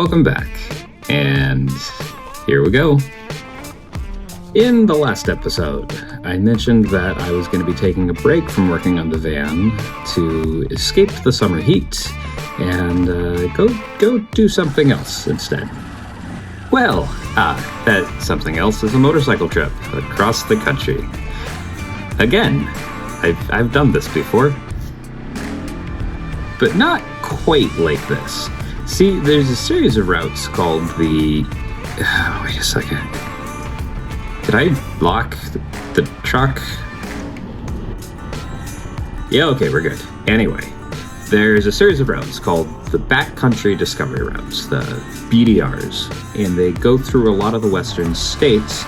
Welcome back, and here we go. In the last episode, I mentioned that I was going to be taking a break from working on the van to escape the summer heat and go do something else instead. Well, that something else is a motorcycle trip across the country. Again, I've done this before, but not quite like this. See, there's a series of routes called the... wait a second. Did I lock the truck? Yeah, okay, we're good. Anyway, there's a series of routes called the Backcountry Discovery Routes, the BDRs, and they go through a lot of the western states,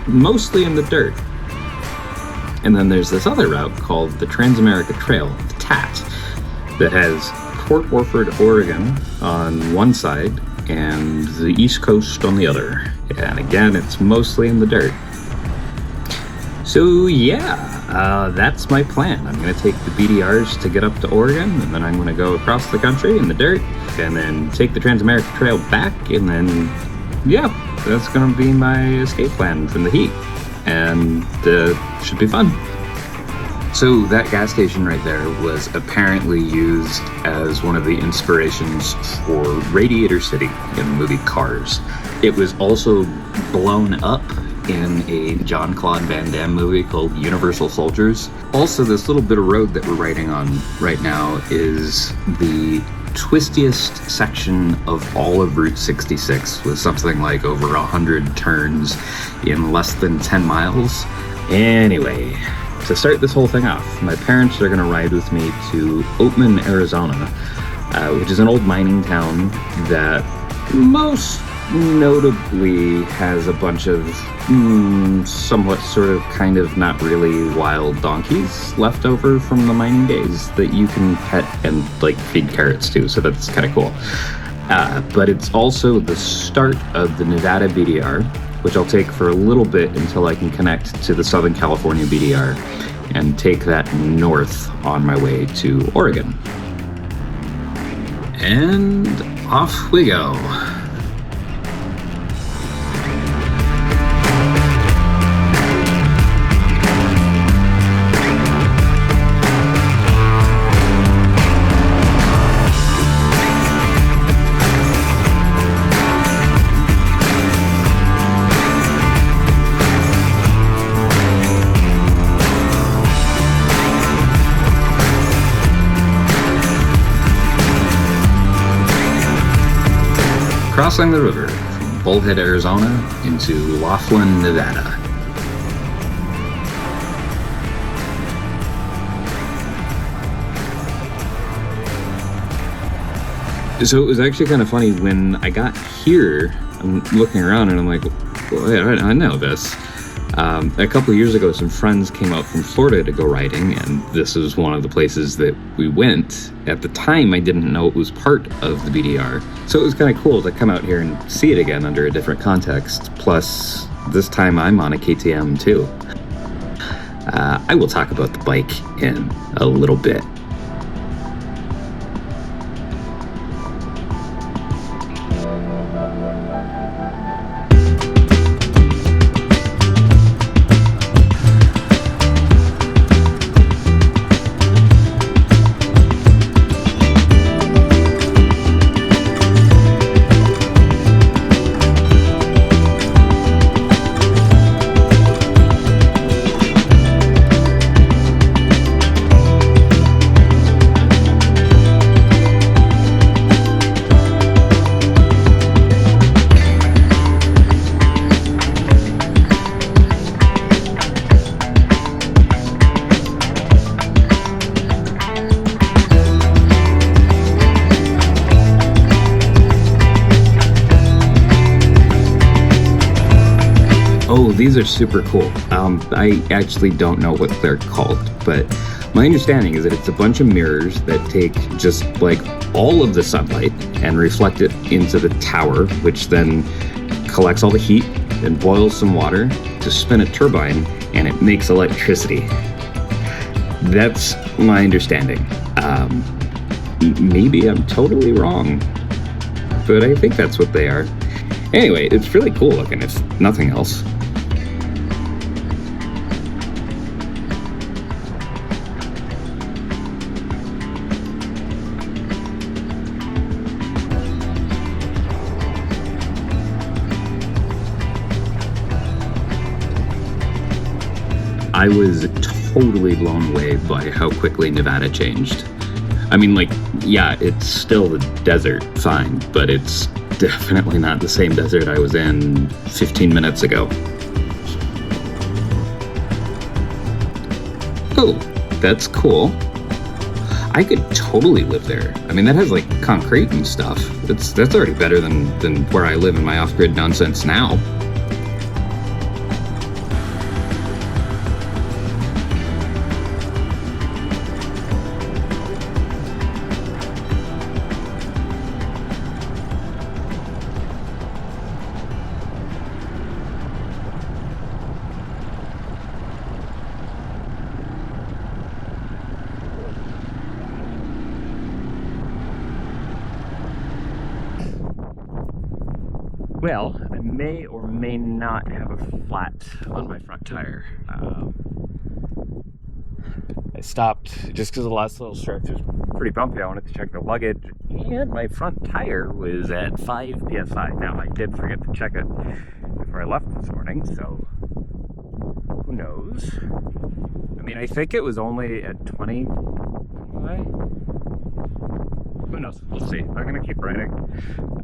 mostly in the dirt. And then there's this other route called the Trans-America Trail, the TAT, that has Port Orford, Oregon on one side and the East Coast on the other. And again, it's mostly in the dirt. So yeah, that's my plan. I'm going to take the BDRs to get up to Oregon, and then I'm going to go across the country in the dirt, and then take the Trans-America Trail back, and then, yeah, that's going to be my escape plan from the heat. And should be fun. So that gas station right there was apparently used as one of the inspirations for Radiator City in the movie Cars. It was also blown up in a Jean-Claude Van Damme movie called Universal Soldiers. Also, this little bit of road that we're riding on right now is the twistiest section of all of Route 66, with something like over 100 turns in less than 10 miles. Anyway, to start this whole thing off, my parents are going to ride with me to Oatman, Arizona, which is an old mining town that most notably has a bunch of somewhat sort of kind of not really wild donkeys left over from the mining days that you can pet and like feed carrots to, so that's kind of cool. But it's also the start of the Nevada BDR, which I'll take for a little bit until I can connect to the Southern California BDR and take that north on my way to Oregon. And off we go. Crossing the river from Bullhead, Arizona into Laughlin, Nevada. So it was actually kind of funny when I got here. I'm looking around and I'm like, well, I know this. A couple of years ago, some friends came out from Florida to go riding, and this is one of the places that we went. At the time, I didn't know it was part of the BDR, so it was kind of cool to come out here and see it again under a different context. Plus, this time I'm on a KTM too. I will talk about the bike in a little bit. Oh, these are super cool. I actually don't know what they're called, but my understanding is that it's a bunch of mirrors that take just like all of the sunlight and reflect it into the tower, which then collects all the heat and boils some water to spin a turbine, and it makes electricity. That's my understanding. Maybe I'm totally wrong. but I think that's what they are. Anyway, it's really cool looking, if nothing else. I was totally blown away by how quickly Nevada changed. I mean, like, yeah, it's still the desert, fine, but it's definitely not the same desert I was in 15 minutes ago. Oh, that's cool. I could totally live there. I mean, that has, like, concrete and stuff. That's already better than where I live in my off-grid nonsense now. Well, I may or may not have a flat on my front tire. I stopped just because the last little stretch was pretty bumpy. I wanted to check the luggage, and my front tire was at 5 psi. Now, I did forget to check it before I left this morning, so who knows? I mean, I think it was only at 20. Who knows? We'll see. I'm going to keep riding,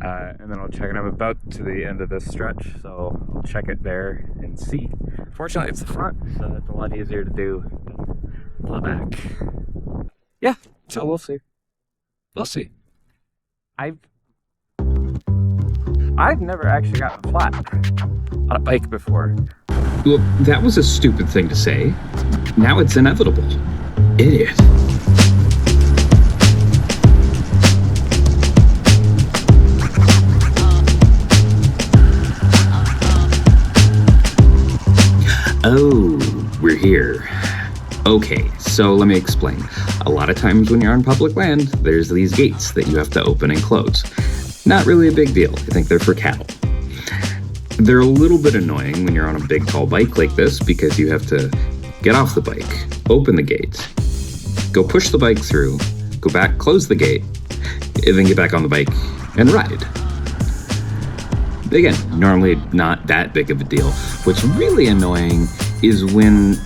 and then I'll check it. I'm about to the end of this stretch, so I'll check it there and see. Fortunately, it's the front, so it's a lot easier to do than the back. Yeah, so we'll see. We'll see. I've never actually gotten flat on a bike before. Well, that was a stupid thing to say. Now it's inevitable. Idiot. Oh, we're here. Okay, so let me explain. A lot of times when you're on public land, there's these gates that you have to open and close. Not really a big deal. I think they're for cattle. They're a little bit annoying when you're on a big, tall bike like this because you have to get off the bike, open the gate, go push the bike through, go back, close the gate, and then get back on the bike and ride. Again, normally not that big of a deal. What's really annoying is when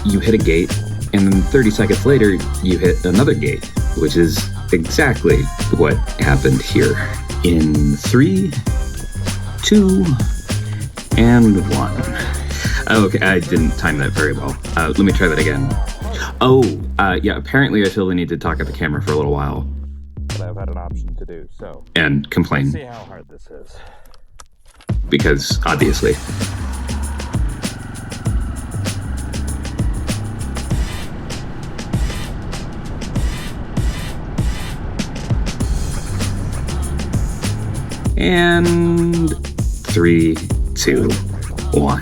you hit a gate and then 30 seconds later you hit another gate, which is exactly what happened here. In 3, 2, and 1. Okay, I didn't time that very well. Let me try that again. Yeah, apparently I still need to talk at the camera for a little while. But I've had an option to do, so. And complain. Let's see how hard this is. Because, obviously. And 3, 2, 1.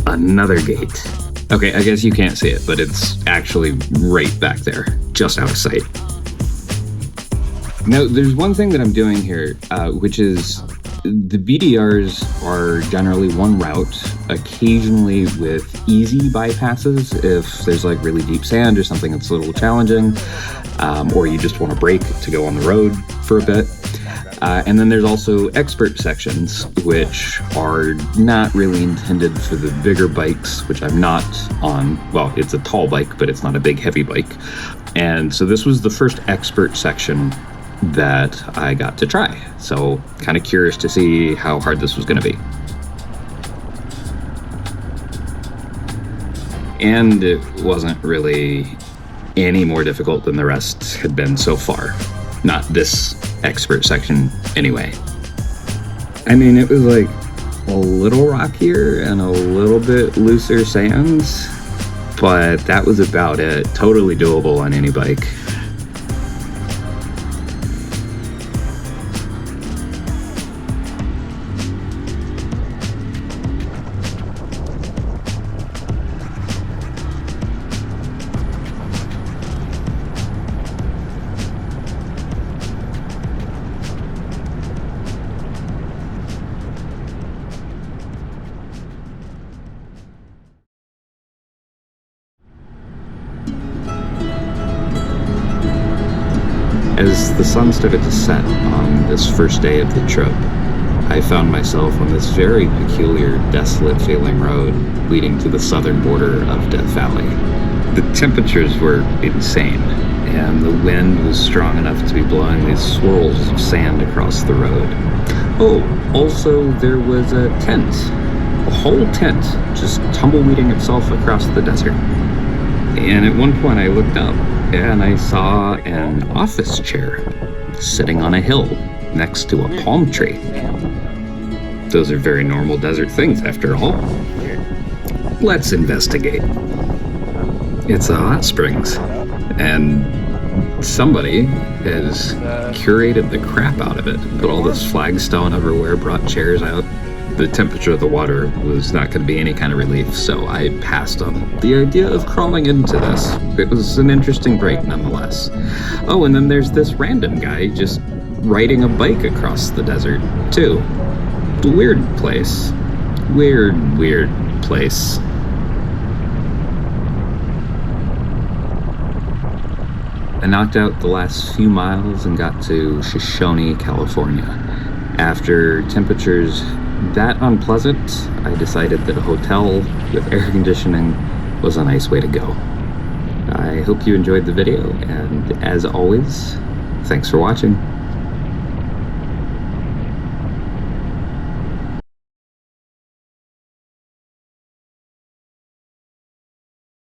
Another gate. Okay, I guess you can't see it, but it's actually right back there, just out of sight. Now, there's one thing that I'm doing here, which is the BDRs are generally one route, occasionally with easy bypasses if there's like really deep sand or something that's a little challenging, or you just want to brake to go on the road for a bit. And then there's also expert sections, which are not really intended for the bigger bikes, which I'm not on. Well, it's a tall bike, but it's not a big, heavy bike. And so this was the first expert section that I got to try. So kind of curious to see how hard this was going to be. And it wasn't really any more difficult than the rest had been so far. Not this expert section anyway. I mean, it was like a little rockier and a little bit looser sands, but that was about it. Totally doable on any bike. As the sun started to set on this first day of the trip, I found myself on this very peculiar, desolate feeling road leading to the southern border of Death Valley. The temperatures were insane, and the wind was strong enough to be blowing these swirls of sand across the road. Oh, also there was a tent, a whole tent, just tumbleweeding itself across the desert. And at one point I looked up and I saw an office chair sitting on a hill next to a palm tree. Those are very normal desert things after all. Let's investigate. It's a hot springs, and somebody has curated the crap out of it. Put all this flagstone everywhere, brought chairs out. The temperature of the water was not going to be any kind of relief, so I passed on the idea of crawling into this. It was an interesting break nonetheless. Oh, and then there's this random guy just riding a bike across the desert, too. Weird place. Weird place. I knocked out the last few miles and got to Shoshone, California. After temperatures that unpleasant, I decided that a hotel with air conditioning was a nice way to go. I hope you enjoyed the video, and as always, thanks for watching.